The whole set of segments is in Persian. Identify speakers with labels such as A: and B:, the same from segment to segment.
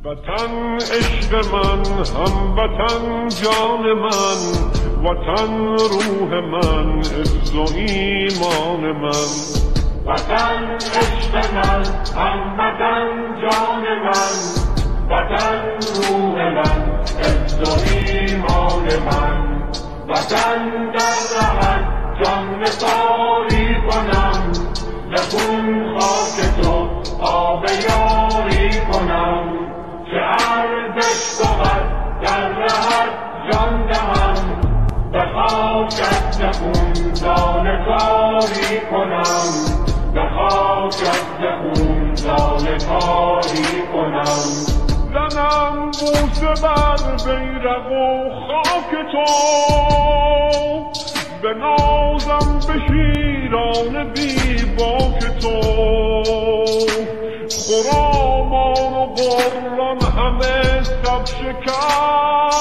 A: وطن عشق من، هموطن جان من، وطن روح من، عز و ایمان من.
B: وطن عشق من، هموطن جان من، وطن روح من، عز و ایمان من. وطن در رهت جان نثاری کنم، به خون خاک تو آب یاری کنم. چه ارزش بود در رهت جان دهم، به خاکت به خون لاله کاری کنم، به خاکت به خون لاله کاری کنم.
A: زنم بوسه بر بیرق و خاک تو، به نازم به شیران بی باک تو. خرامان و قران همه سب شکن،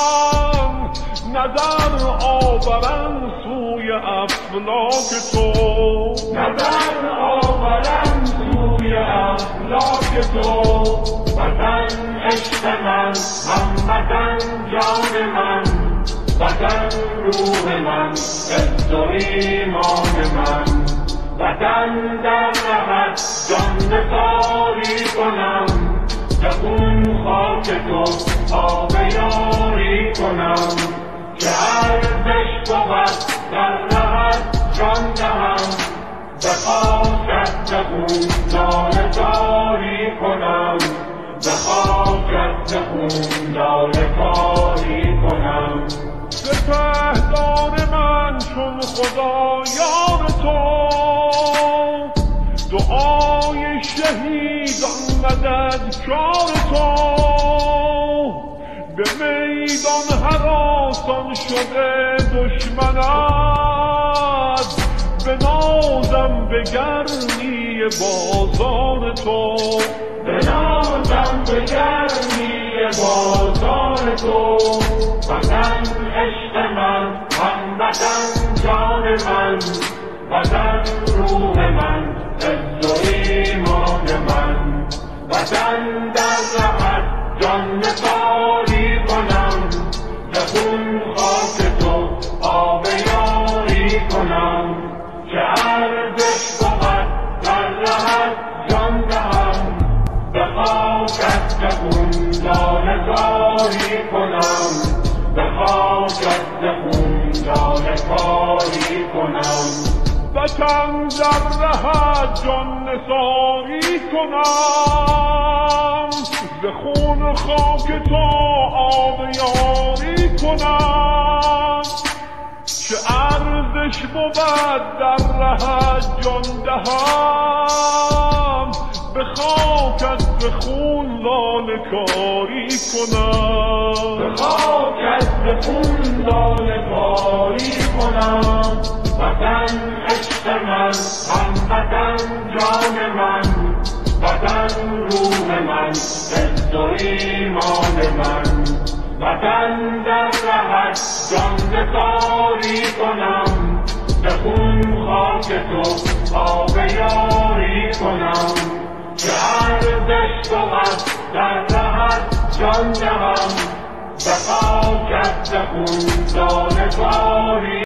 A: نظر آورن سوی افلاک تو.
B: نظر آورن سوی افلاک تو. وطن عشق من، هموطن جان من، وطن روح من، عز و ایمان من. وطن در رهت جان نثاری کنم، به خون خاک تو آب یاری کنم. چه ارزش بود در رهت جان دهم، به خاکت به خون لاله کاری کنم، به خاکت به خون لاله کاری کنم.
A: سپهدار من چون خدا یار تو، دعای شهیدان مددکار تو. به میدان هراسان شده دشمنت، به نازم به گرمی بازار تو.
B: به نازم به گرمی بازار تو. وطن عشق من، هموطن جان من، وطن روح من، عز و ایمان من. وطن در رهت جان نثاری کنم، به خون خاک تو آب یاری کنم. چه ارزش بود در رهت جان دهم، به خاکت به خون لاله کاری کنم، به خاکت به خون لاله کاری کنم.
A: وطن در رهت جان نثاری کنم، به خون خاک تو آب یاری کنم. چه ارزش بود در رهت جان دهم، به خاکت به خون لاله کاری کنم،
B: به خاکت به خون لاله کاری کنم. وطن عشق من، هموطن جان من، وطن روح من، عز و ایمان من. وطن در رهت جان نثاری کنم، به خون خاک تو آب یاری کنم. چه ارزش بود در رهت جان دهم، به خاکت به خون لاله کاری